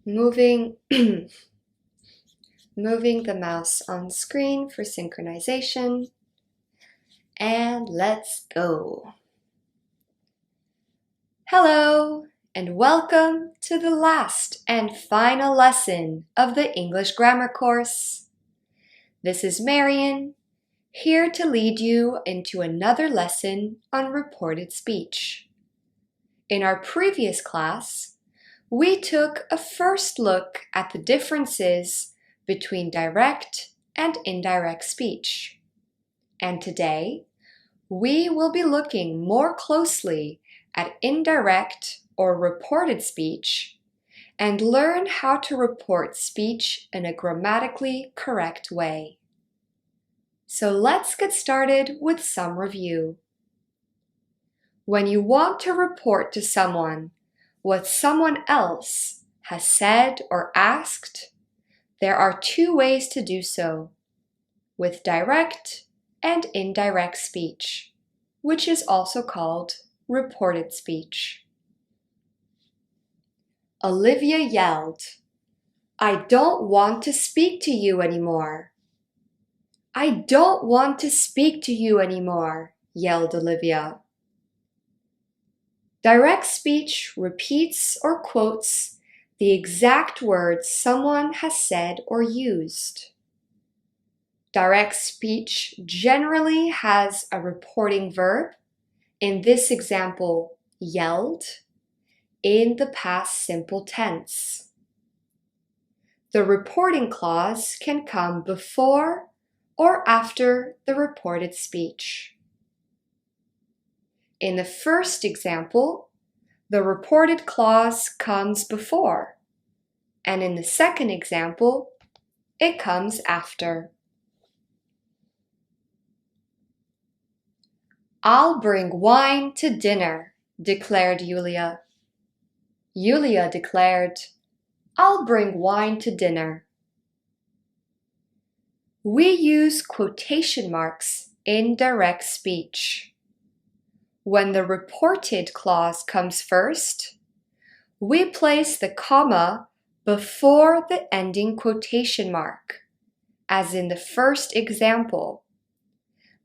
moving moving the mouse on screen for synchronization. And let's go. Hello, and welcome to the last and final lesson of the English grammar course. This is Marian, here to lead you into another lesson on reported speech. In our previous class, we took a first look at the differences between direct and indirect speech. And today, we will be looking more closely at indirect or reported speech and learn how to report speech in a grammatically correct way. So let's get started with some review. When you want to report to someone what someone else has said or asked, there are two ways to do so, with direct and indirect speech, which is also called reported speech. Olivia yelled, "I don't want to speak to you anymore." "I don't want to speak to you anymore," yelled Olivia. Direct speech repeats or quotes the exact words someone has said or used. Direct speech generally has a reporting verb, in this example, yelled, in the past simple tense. The reporting clause can come before or after the reported speech. In the first example, the reported clause comes before, and in the second example, it comes after. "I'll bring wine to dinner," declared Yulia. Yulia declared, "I'll bring wine to dinner." We use quotation marks in direct speech. When the reported clause comes first, we place the comma before the ending quotation mark, as in the first example,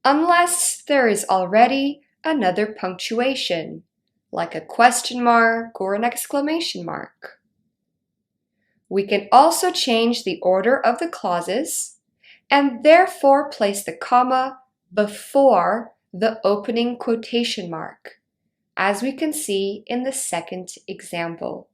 unless there is already another punctuation, like a question mark or an exclamation mark. We can also change the order of the clauses and therefore place the comma before the opening quotation mark, as we can see in the second example.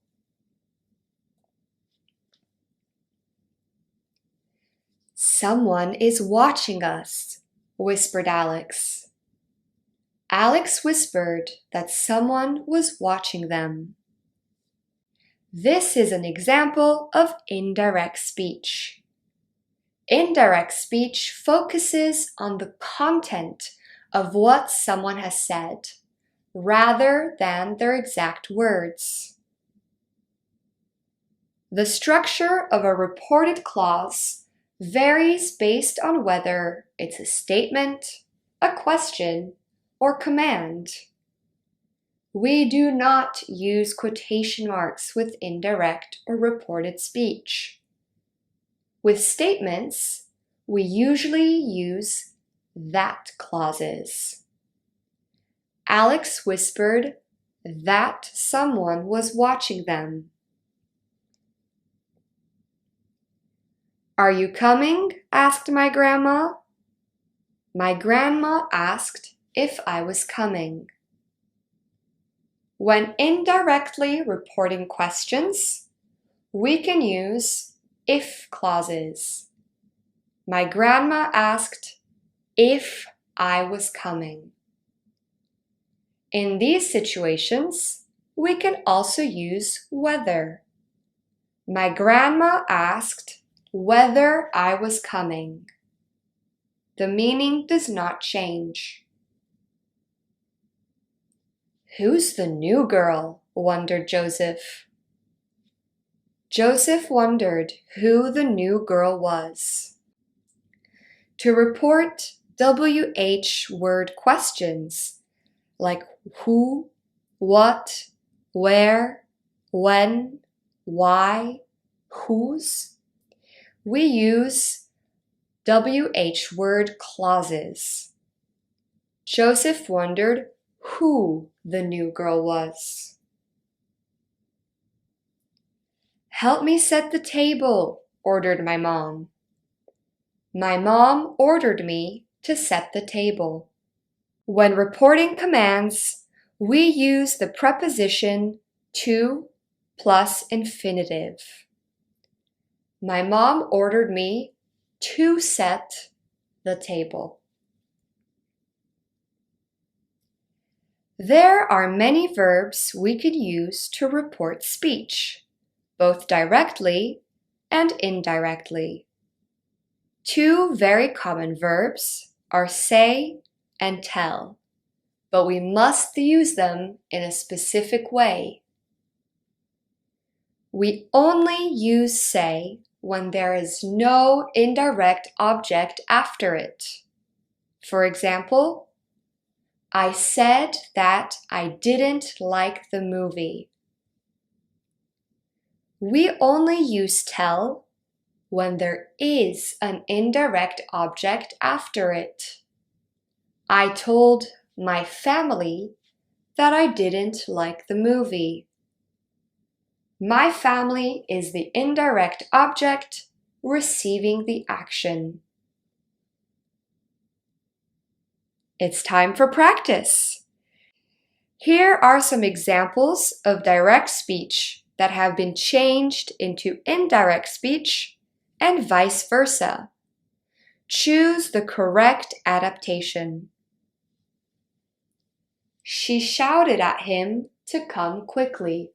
"Someone is watching us," whispered Alex. Alex whispered that someone was watching them. This is an example of indirect speech. Indirect speech focuses on the content of what someone has said, rather than their exact words. The structure of a reported clause varies based on whether it's a statement, a question, or command. We do not use quotation marks with indirect or reported speech. With statements, we usually use that clauses. Alex whispered that someone was watching them. "Are you coming?" asked my grandma. My grandma asked if I was coming. When indirectly reporting questions, we can use if clauses. My grandma asked if I was coming. In these situations, we can also use whether. My grandma asked whether I was coming. The meaning does not change. "Who's the new girl?" wondered Joseph. Joseph wondered who the new girl was. To report WH word questions like who, what, where, when, why, whose, we use WH word clauses. Joseph wondered who the new girl was. "Help me set the table," ordered my mom. My mom ordered me to set the table. When reporting commands, we use the preposition to plus infinitive. My mom ordered me to set the table. There are many verbs we could use to report speech, both directly and indirectly. Two very common verbs are say and tell, but we must use them in a specific way. We only use say when there is no indirect object after it. For example, I said that I didn't like the movie. We only use tell when there is an indirect object after it. I told my family that I didn't like the movie. My family is the indirect object receiving the action. It's time for practice. Here are some examples of direct speech that have been changed into indirect speech and vice versa. Choose the correct adaptation. She shouted at him to come quickly.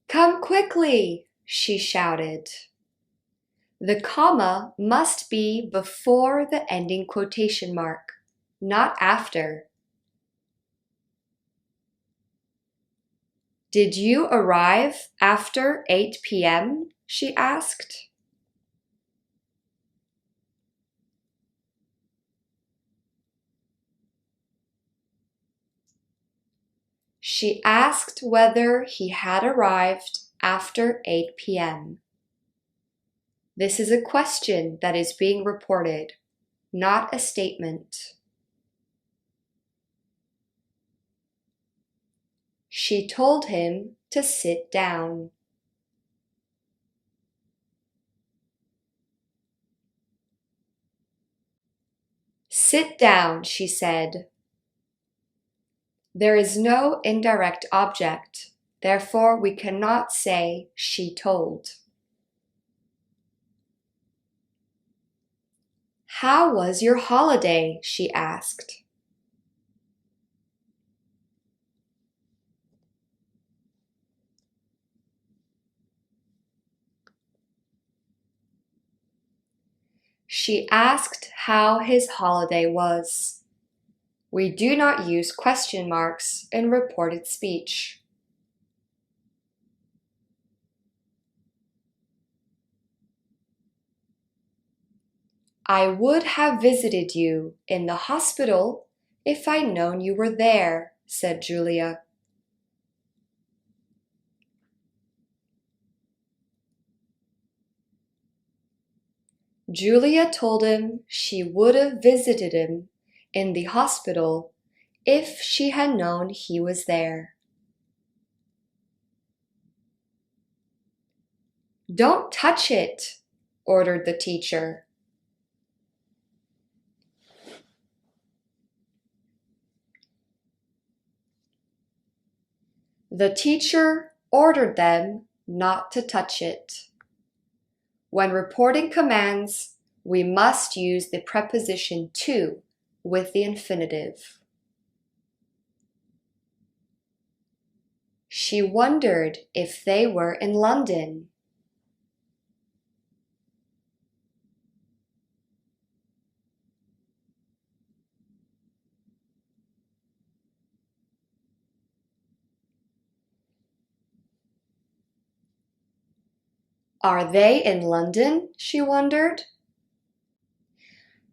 Come quickly, she shouted. The comma must be before the ending quotation mark, not after. Did you arrive after 8 p.m.? She asked. She asked whether he had arrived after 8 p.m. This is a question that is being reported, not a statement. She told him to sit down. Sit down, she said. There is no indirect object, therefore we cannot say she told. How was your holiday? She asked. She asked how his holiday was. We do not use question marks in reported speech. I would have visited you in the hospital if I'd known you were there, said Julia. Julia told him she would have visited him in the hospital if she had known he was there. Don't touch it, ordered the teacher. The teacher ordered them not to touch it. When reporting commands, we must use the preposition to with the infinitive. She wondered if they were in London. Are they in London? She wondered.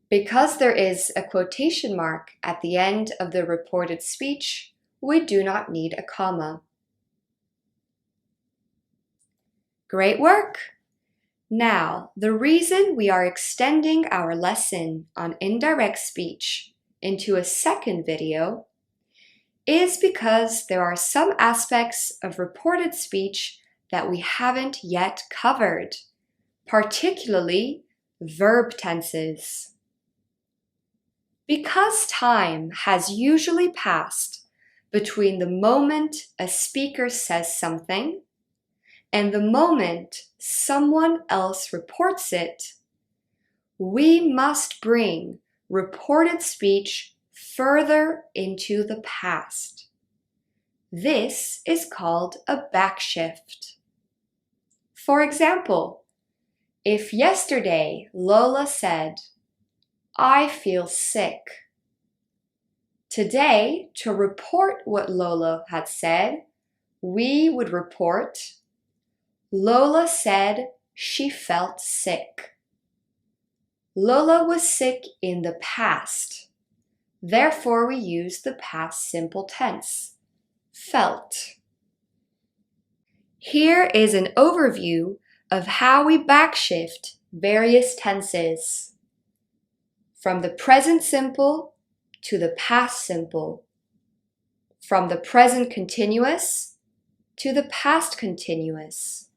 Because there is a quotation mark at the end of the reported speech, we do not need a comma. Great work! Now, the reason we are extending our lesson on indirect speech into a second video is because there are some aspects of reported speech that we haven't yet covered, particularly verb tenses. Because time has usually passed between the moment a speaker says something and the moment someone else reports it, we must bring reported speech further into the past. This is called a backshift. For example, if yesterday Lola said, "I feel sick," today, to report what Lola had said, we would report, Lola said she felt sick. Lola was sick in the past. Therefore, we use the past simple tense, felt. Here is an overview of how we backshift various tenses. From the present simple to the past simple. From the present continuous to the past continuous.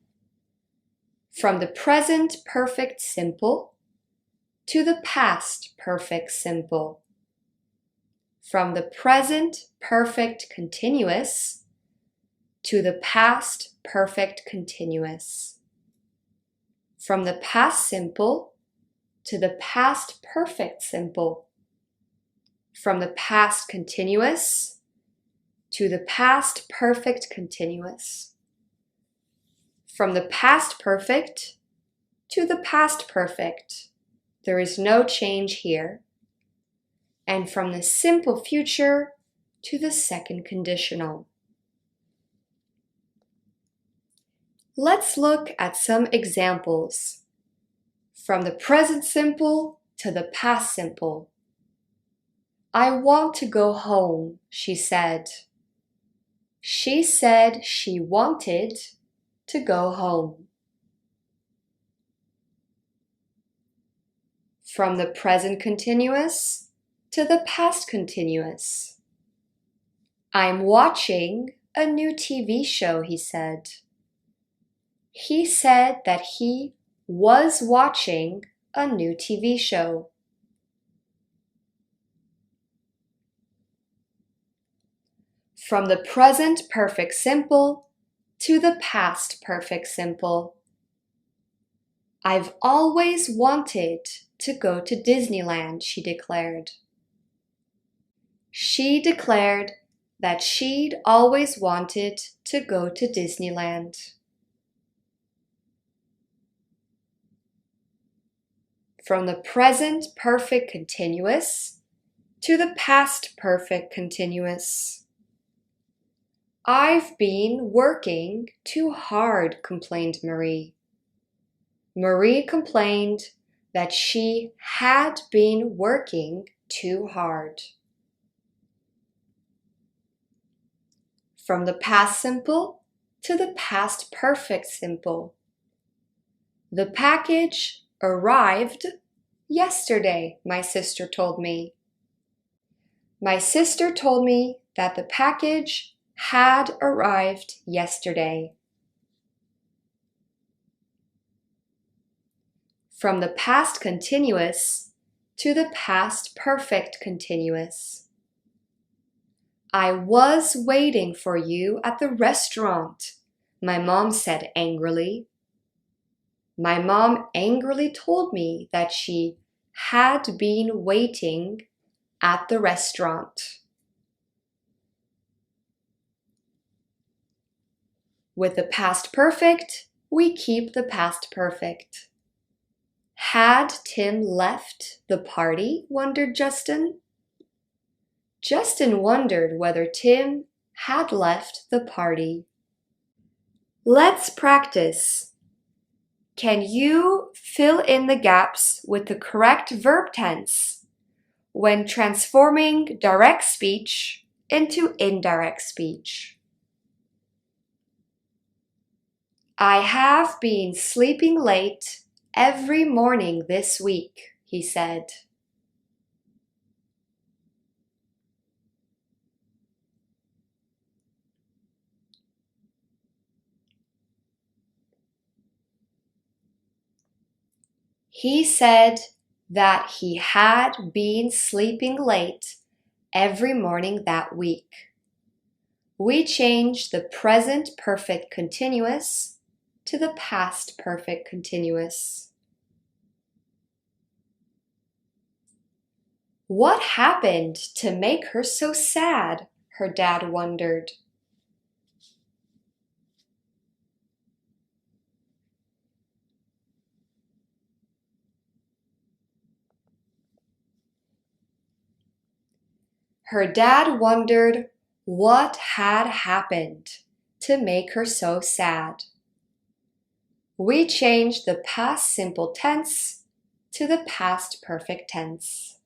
From the present perfect simple to the past perfect simple. From the present perfect continuous to the past perfect continuous. From the past simple to the past perfect simple. From the past continuous to the past perfect continuous. From the past perfect to the past perfect. There is no change here. And from the simple future to the second conditional. Let's look at some examples. From the present simple to the past simple. I want to go home, she said. She said she wanted to go home. From the present continuous to the past continuous. I'm watching a new TV show, he said. He said that he was watching a new TV show. From the present perfect simple to the past perfect simple. I've always wanted to go to Disneyland, she declared. She declared that she'd always wanted to go to Disneyland. From the present perfect continuous to the past perfect continuous. I've been working too hard, complained Marie. Marie complained that she had been working too hard. From the past simple to the past perfect simple. The package arrived yesterday, my sister told me. My sister told me that the package had arrived yesterday. From the past continuous to the past perfect continuous. I was waiting for you at the restaurant, my mom said angrily. My mom angrily told me that she had been waiting at the restaurant. With the past perfect, we keep the past perfect. Had Tim left the party? Wondered Justin. Justin wondered whether Tim had left the party. Let's practice. Can you fill in the gaps with the correct verb tense when transforming direct speech into indirect speech? I have been sleeping late every morning this week, he said. He said that he had been sleeping late every morning that week. We changed the present perfect continuous to the past perfect continuous. What happened to make her so sad? Her dad wondered. Her dad wondered what had happened to make her so sad. We changed the past simple tense to the past perfect tense.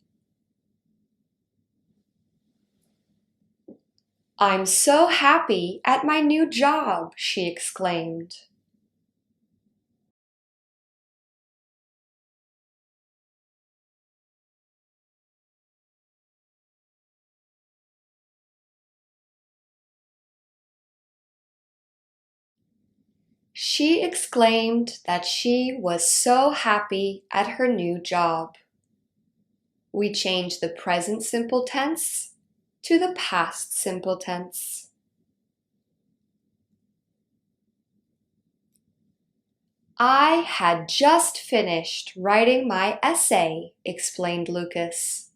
I'm so happy at my new job, she exclaimed. She exclaimed that she was so happy at her new job. We changed the present simple tense to the past simple tense. I had just finished writing my essay, explained Lucas.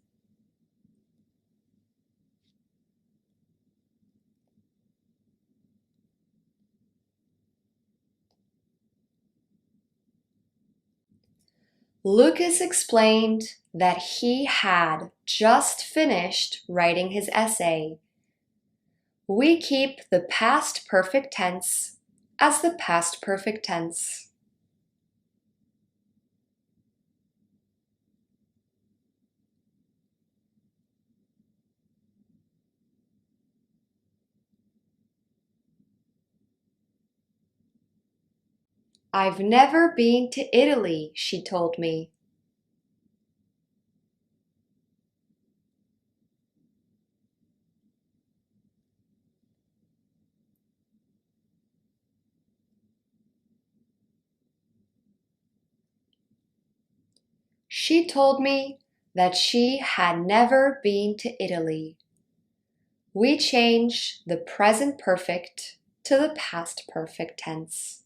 Lucas explained that he had just finished writing his essay. We keep the past perfect tense as the past perfect tense. I've never been to Italy, she told me. She told me that she had never been to Italy. We change the present perfect to the past perfect tense.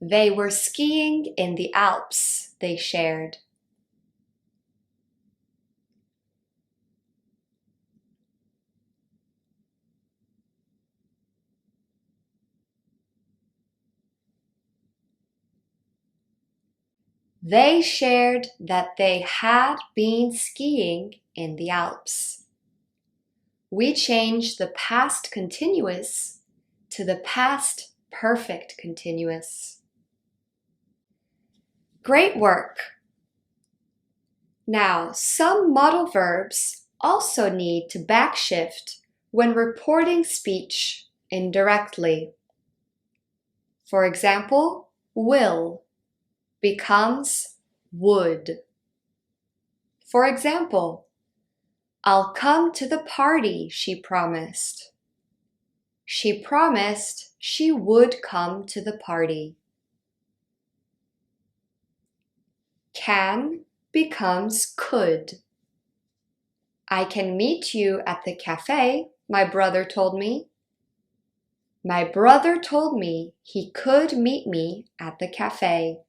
They were skiing in the Alps, they shared. They shared that they had been skiing in the Alps. We changed the past continuous to the past perfect continuous. Great work! Now, some modal verbs also need to backshift when reporting speech indirectly. For example, will becomes would. For example, I'll come to the party, she promised. She promised she would come to the party. Can becomes could. I can meet you at the cafe, my brother told me. My brother told me he could meet me at the cafe.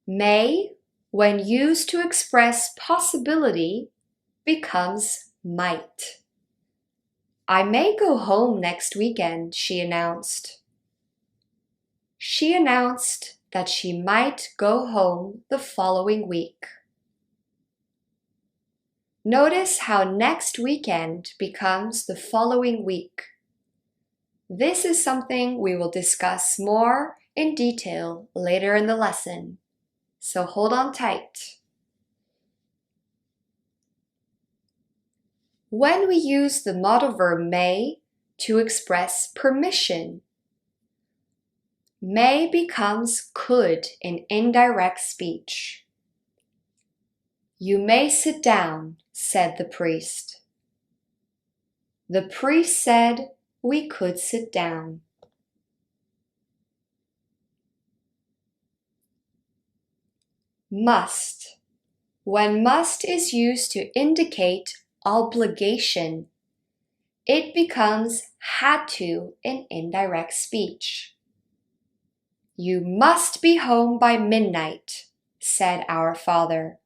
May, when used to express possibility, becomes might. I may go home next weekend, she announced. She announced that she might go home the following week. Notice how next weekend becomes the following week. This is something we will discuss more in detail later in the lesson, so hold on tight. When we use the modal verb may to express permission, may becomes could in indirect speech. You may sit down, said the priest. The priest said we could sit down. Must. When must is used to indicate obligation, it becomes had to in indirect speech. You must be home by midnight, said our father.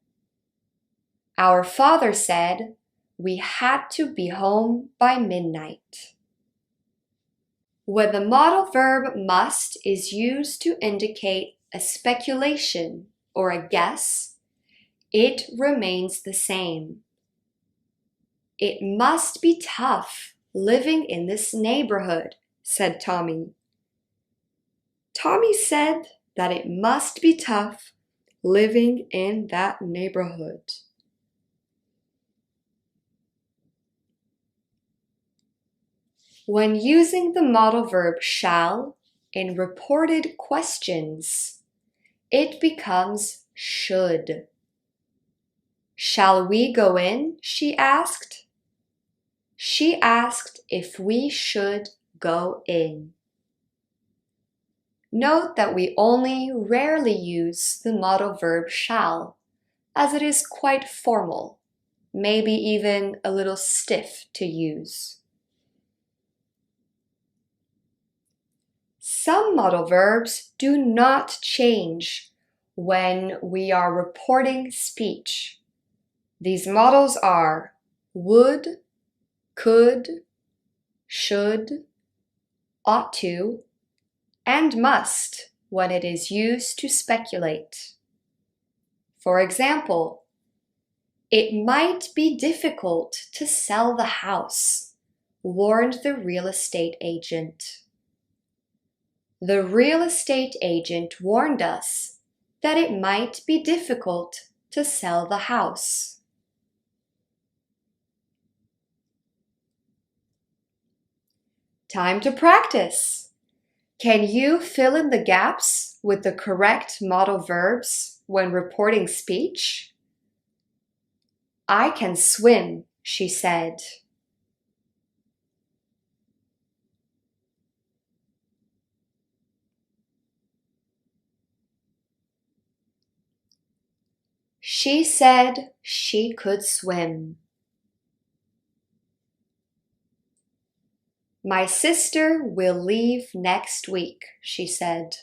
Our father said we had to be home by midnight. When the modal verb must is used to indicate a speculation or a guess, it remains the same. It must be tough living in this neighborhood, said Tommy. Tommy said that it must be tough living in that neighborhood. When using the modal verb shall in reported questions, it becomes should. Shall we go in? She asked. She asked if we should go in. Note that we only rarely use the modal verb shall, as it is quite formal, maybe even a little stiff to use. Some modal verbs do not change when we are reporting speech. These modals are would, could, should, ought to, and must when it is used to speculate. For example, it might be difficult to sell the house, warned the real estate agent. The real estate agent warned us that it might be difficult to sell the house. Time to practice. Can you fill in the gaps with the correct modal verbs when reporting speech? I can swim, she said. She said she could swim. My sister will leave next week, she said.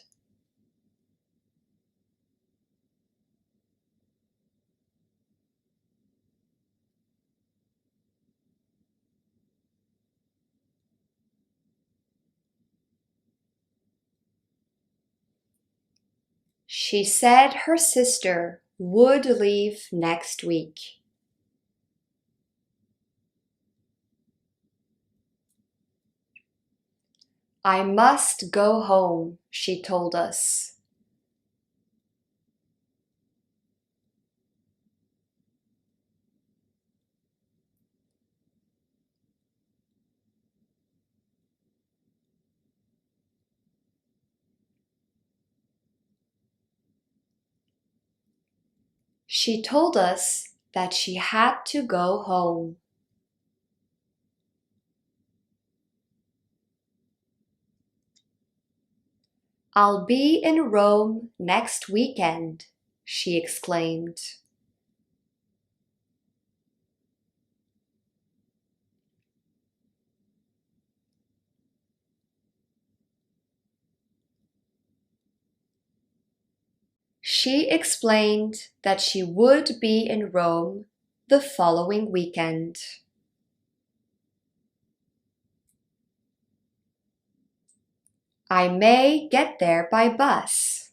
She said her sister would leave next week. I must go home, she told us. She told us that she had to go home. I'll be in Rome next weekend, she exclaimed. She explained that she would be in Rome the following weekend. I may get there by bus.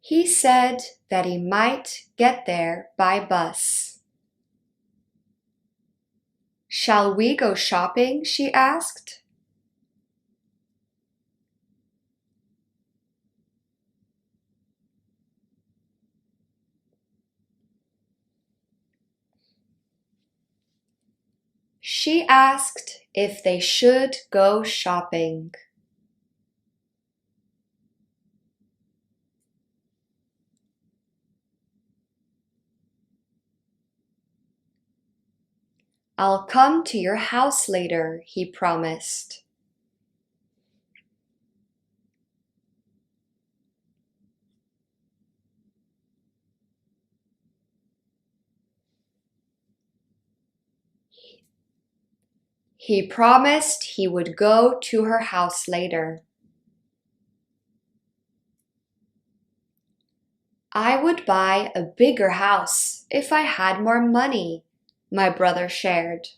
He said that he might get there by bus. Shall we go shopping? She asked. She asked if they should go shopping. I'll come to your house later, he promised. He promised he would go to her house later. I would buy a bigger house if I had more money, my brother shared.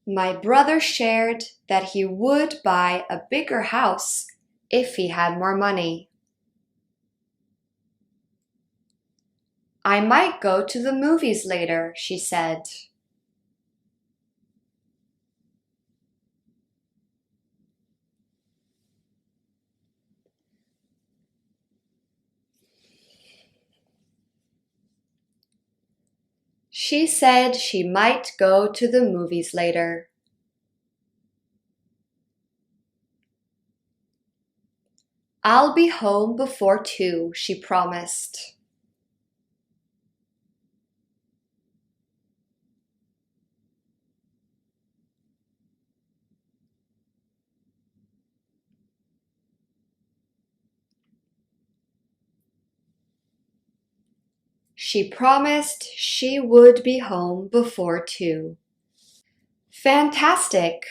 My brother shared that he would buy a bigger house if he had more money. I might go to the movies later, she said. She said she might go to the movies later. I'll be home before 2, she promised. She promised she would be home before 2. Fantastic!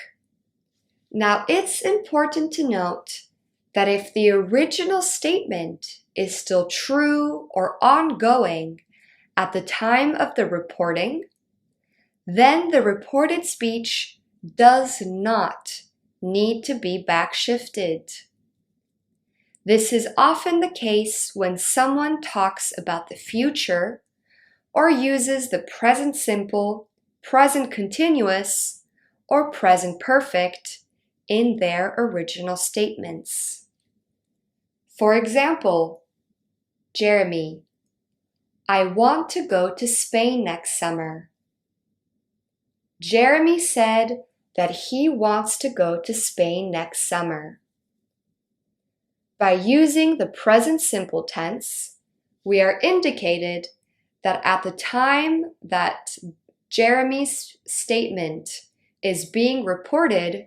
Now it's important to note that if the original statement is still true or ongoing at the time of the reporting, then the reported speech does not need to be backshifted. This is often the case when someone talks about the future or uses the present simple, present continuous, or present perfect in their original statements. For example, Jeremy, I want to go to Spain next summer. Jeremy said that he wants to go to Spain next summer. By using the present simple tense, we are indicated that at the time that Jeremy's statement is being reported,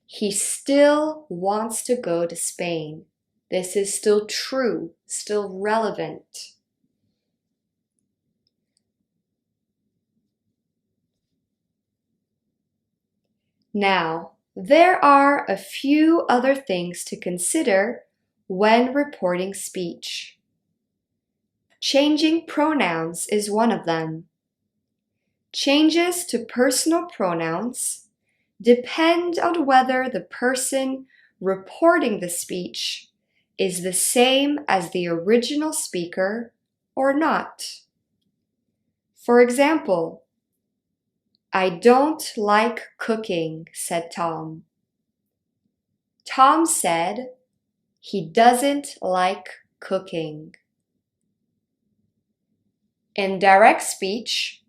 he still wants to go to Spain. This is still true, still relevant. Now, there are a few other things to consider when reporting speech. Changing pronouns is one of them. Changes to personal pronouns depend on whether the person reporting the speech is the same as the original speaker or not. For example, I don't like cooking, said Tom. Tom said he doesn't like cooking. In direct speech,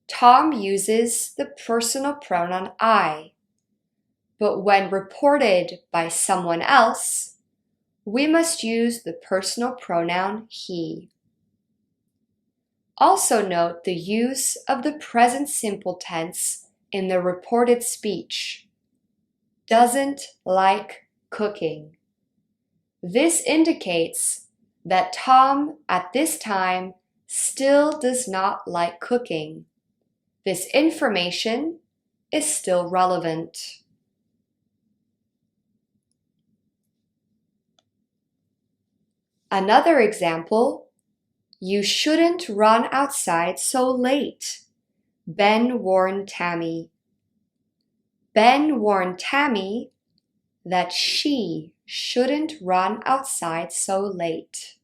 Tom uses the personal pronoun I, but when reported by someone else, we must use the personal pronoun he. Also note the use of the present simple tense in the reported speech. Doesn't like cooking. This indicates that Tom at this time still does not like cooking. This information is still relevant. Another example, You shouldn't run outside so late, Ben warned Tammy. Ben warned Tammy that she shouldn't run outside so late.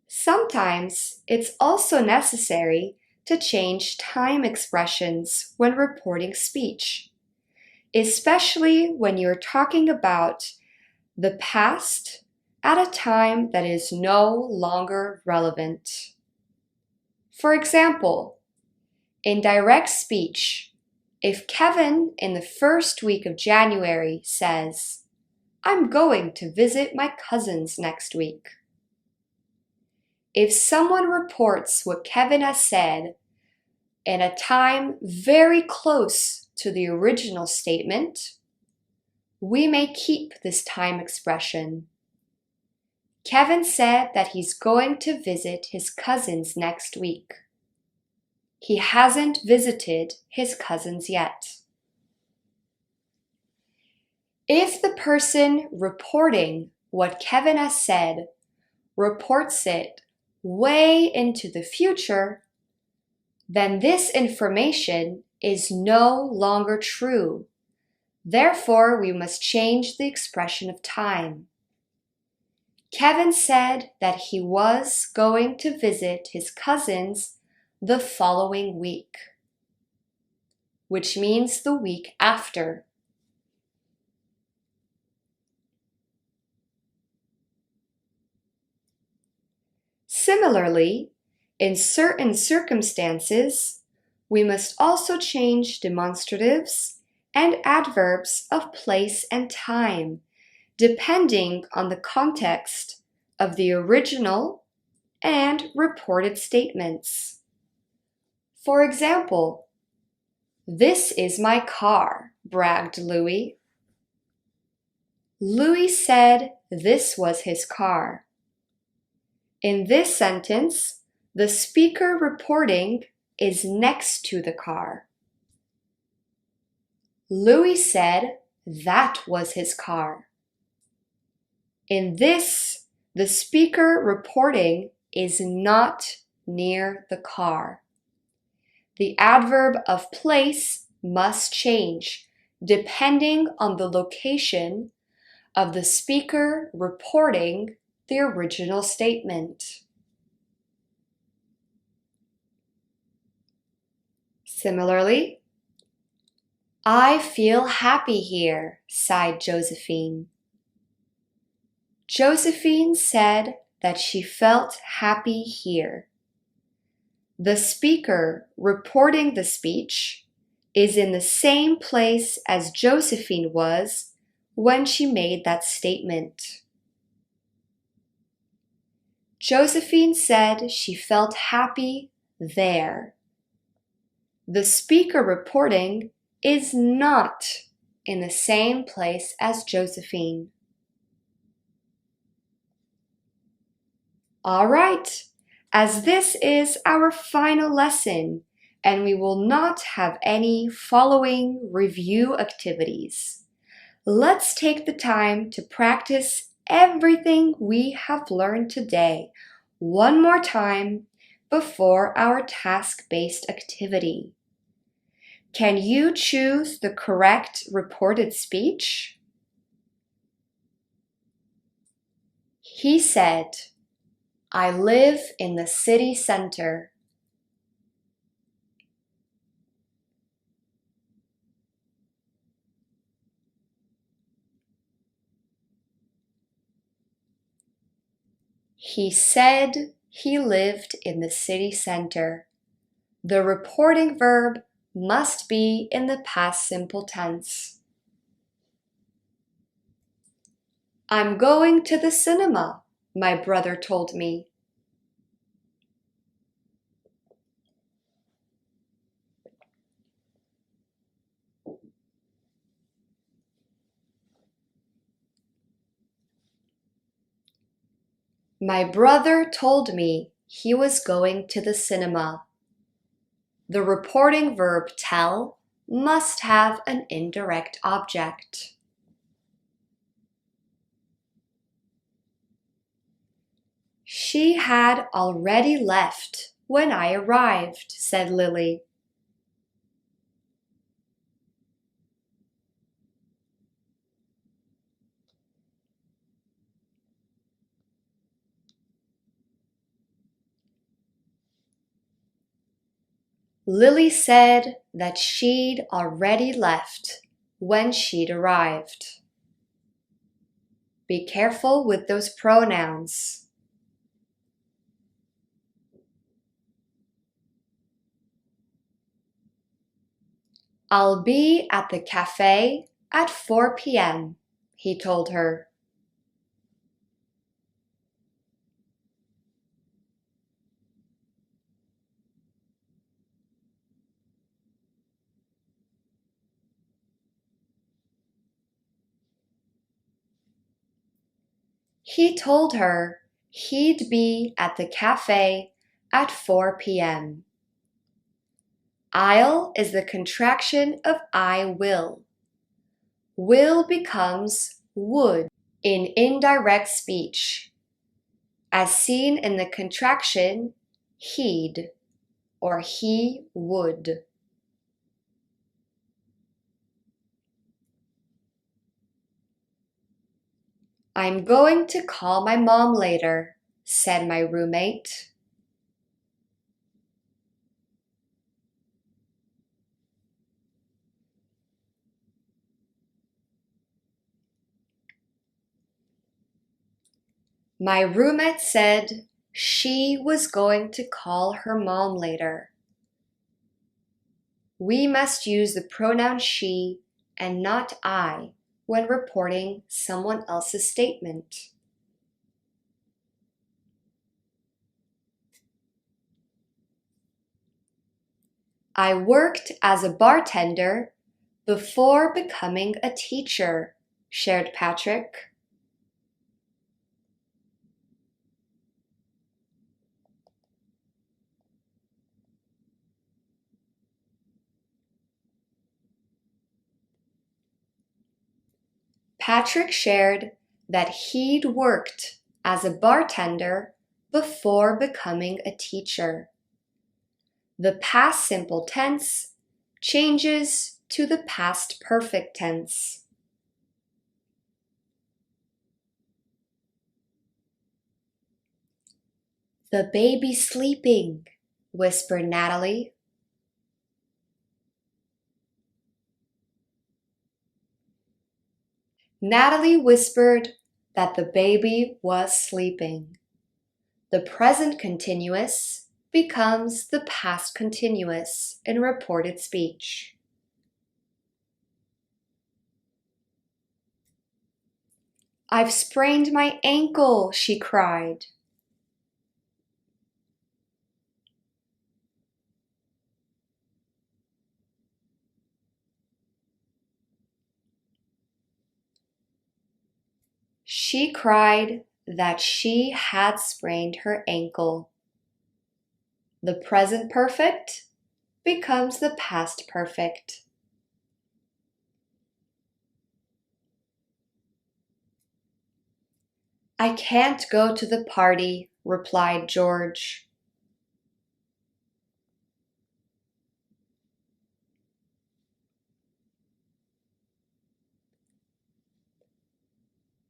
Sometimes it's also necessary to change time expressions when reporting speech, especially when you're talking about the past at a time that is no longer relevant. For example, in direct speech, if Kevin in the first week of January says, "I'm going to visit my cousins next week," if someone reports what Kevin has said in a time very close to the original statement, we may keep this time expression. Kevin said that he's going to visit his cousins next week. He hasn't visited his cousins yet. If the person reporting what Kevin has said reports it way into the future, then this information is no longer true. Therefore, we must change the expression of time. Kevin said that he was going to visit his cousins the following week, which means the week after. Similarly, in certain circumstances, we must also change demonstratives and adverbs of place and time, depending on the context of the original and reported statements. For example, "This is my car," bragged Louis. Louis said this was his car. In this sentence, the speaker reporting is next to the car. Louis said that was his car. In this, the speaker reporting is not near the car. The adverb of place must change depending on the location of the speaker reporting the original statement. Similarly, "I feel happy here," sighed Josephine. Josephine said that she felt happy here. The speaker reporting the speech is in the same place as Josephine was when she made that statement. Josephine said she felt happy there. The speaker reporting is not in the same place as Josephine. All right, as this is our final lesson and we will not have any following review activities, let's take the time to practice everything we have learned today one more time before our task-based activity. Can you choose the correct reported speech? He said, "I live in the city center." He said he lived in the city center. The reporting verb must be in the past simple tense. "I'm going to the cinema," my brother told me. My brother told me he was going to the cinema. The reporting verb tell must have an indirect object. She had already left when I arrived, said Lily. Lily said that she'd already left when she'd arrived. Be careful with those pronouns. I'll be at the cafe at 4 p.m., he told her. He told her he'd be at the cafe at 4 p.m. I'll is the contraction of I will. Will becomes would in indirect speech, as seen in the contraction he'd or he would. I'm going to call my mom later, said my roommate. My roommate said she was going to call her mom later. We must use the pronoun she and not I when reporting someone else's statement. I worked as a bartender before becoming a teacher, shared Patrick. Patrick shared that he'd worked as a bartender before becoming a teacher. The past simple tense changes to the past perfect tense. The baby's sleeping, whispered Natalie. Natalie whispered that the baby was sleeping. The present continuous becomes the past continuous in reported speech. I've sprained my ankle, she cried. She cried that she had sprained her ankle. The present perfect becomes the past perfect. I can't go to the party, replied George.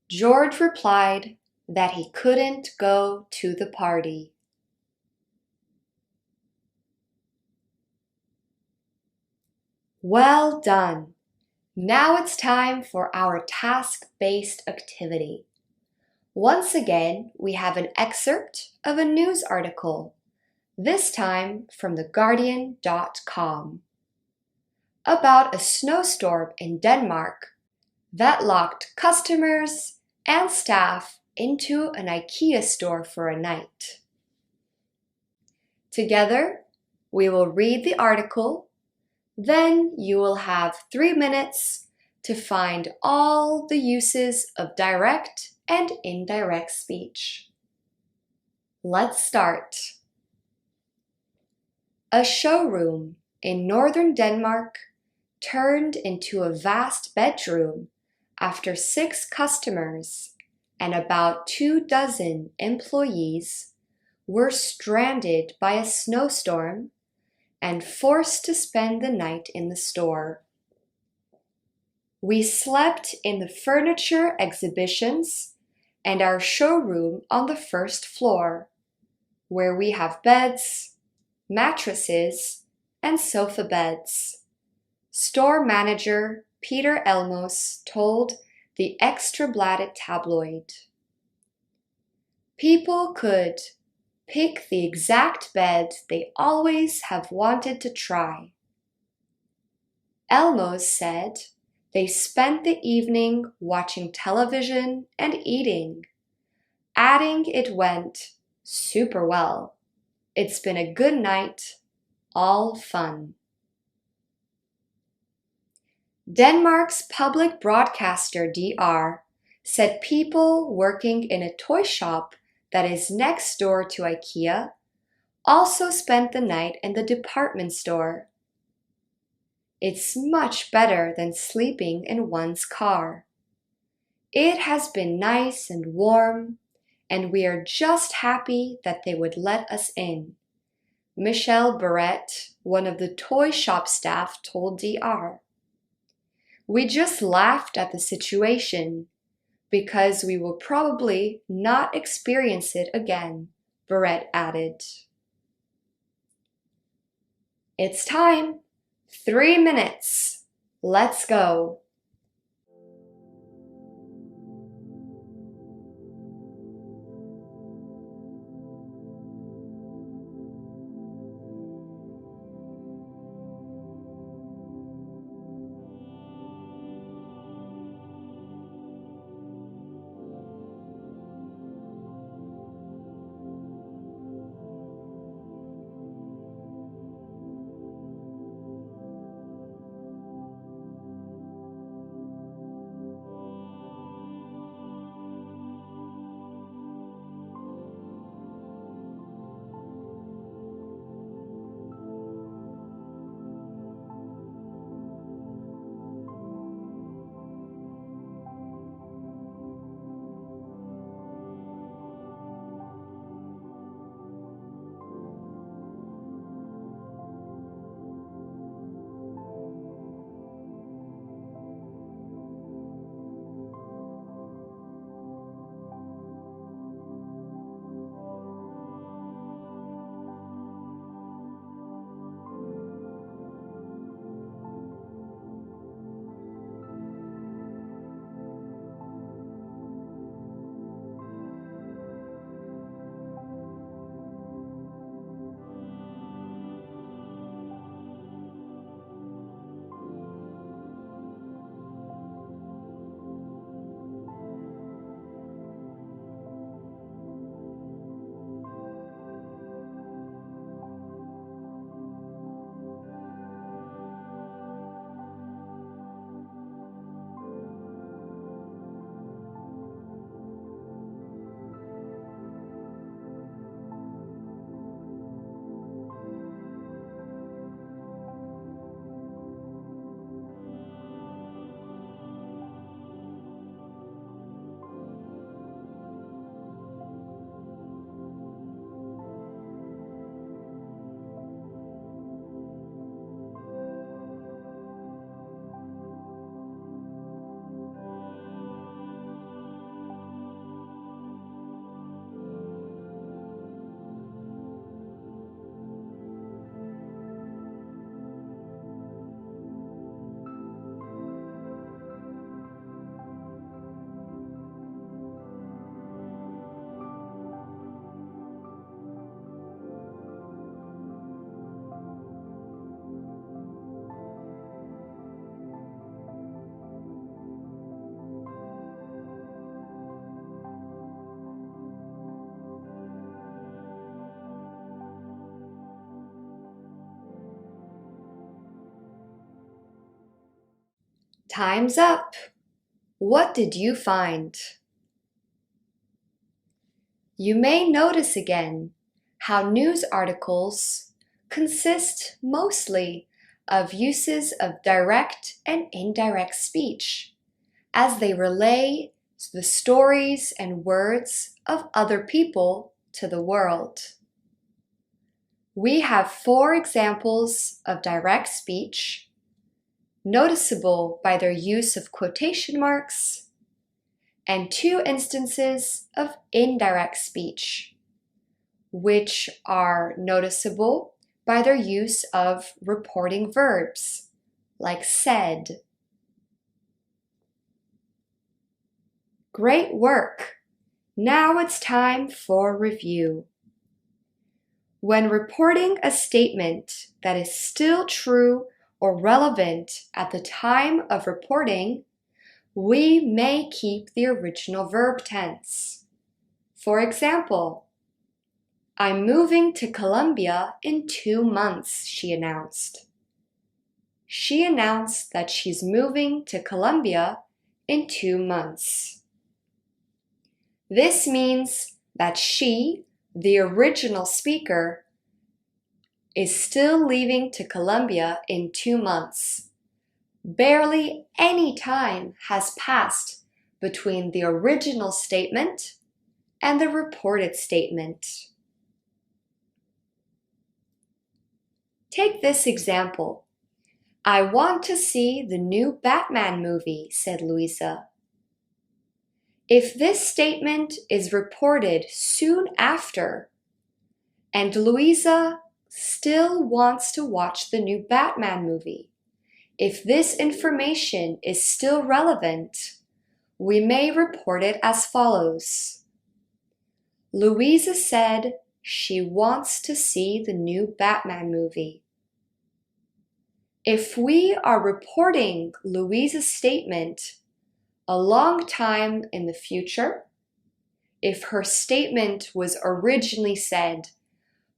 George replied that he couldn't go to the party. Well done! Now it's time for our task-based activity. Once again, we have an excerpt of a news article, this time from theguardian.com, about a snowstorm in Denmark that locked customers and staff into an IKEA store for a night. Together, we will read the article, then you will have 3 minutes to find all the uses of direct and indirect speech. Let's start. A showroom in northern Denmark turned into a vast bedroom after 6 customers and about 24 employees were stranded by a snowstorm and forced to spend the night in the store. We slept in the furniture exhibitions and our showroom on the first floor, where we have beds, mattresses, and sofa beds. Store manager Peter Elmos told the Extra-Bladed tabloid. People could pick the exact bed they always have wanted to try. Elmos said they spent the evening watching television and eating, adding it went super well. It's been a good night, all fun. Denmark's public broadcaster DR said people working in a toy shop that is next door to IKEA also spent the night in the department store. It's much better than sleeping in one's car. It has been nice and warm, and we are just happy that they would let us in, Michelle Barrett, one of the toy shop staff, told DR. We just laughed at the situation because we will probably not experience it again, Barrett added. It's time. 3 minutes. Let's go. Time's up. What did you find? You may notice again how news articles consist mostly of uses of direct and indirect speech, as they relay the stories and words of other people to the world. We have 4 examples of direct speech, noticeable by their use of quotation marks, and 2 instances of indirect speech, which are noticeable by their use of reporting verbs, like said. Great work! Now it's time for review. When reporting a statement that is still true or relevant at the time of reporting, we may keep the original verb tense. For example, "I'm moving to Colombia in 2 months," she announced. She announced that she's moving to Colombia in 2 months. This means that she, the original speaker, is still leaving to Colombia in 2 months. Barely any time has passed between the original statement and the reported statement. Take this example. "I want to see the new Batman movie," said Louisa. If this statement is reported soon after, and Louisa still wants to watch the new Batman movie, if this information is still relevant, we may report it as follows. Louisa said she wants to see the new Batman movie. If we are reporting Louisa's statement a long time in the future, if her statement was originally said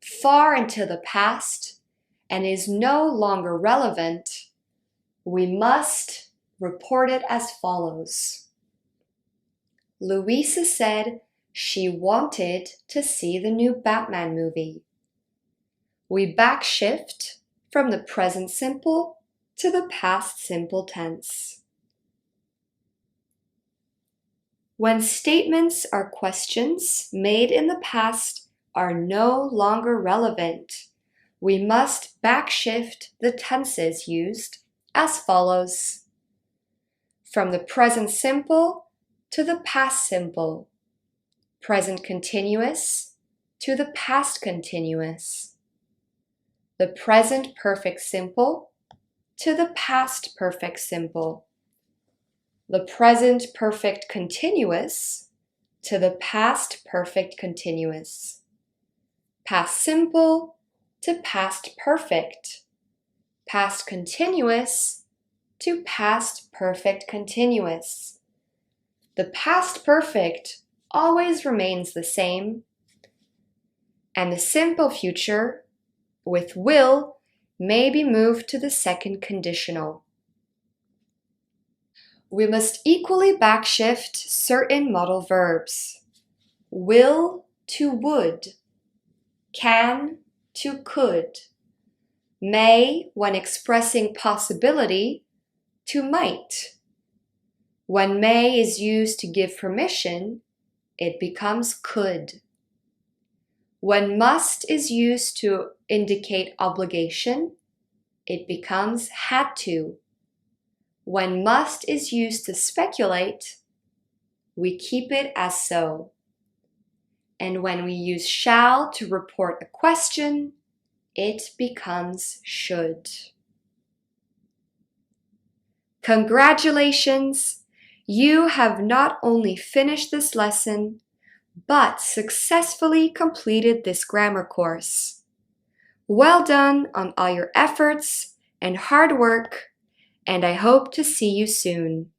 far into the past and is no longer relevant, we must report it as follows. Louisa said she wanted to see the new Batman movie. We backshift from the present simple to the past simple tense. When statements or questions made in the past are no longer relevant, we must backshift the tenses used as follows. From the present simple to the past simple, present continuous to the past continuous, the present perfect simple to the past perfect simple, the present perfect continuous to the past perfect continuous, past simple to past perfect, past continuous to past perfect continuous. The past perfect always remains the same, and the simple future with will may be moved to the second conditional. We must equally backshift certain modal verbs. Will to would, can to could, may when expressing possibility to might. When may is used to give permission, it becomes could. When must is used to indicate obligation, it becomes had to. When must is used to speculate, we keep it as so. And when we use shall to report a question, it becomes should. Congratulations! You have not only finished this lesson, but successfully completed this grammar course. Well done on all your efforts and hard work, and I hope to see you soon.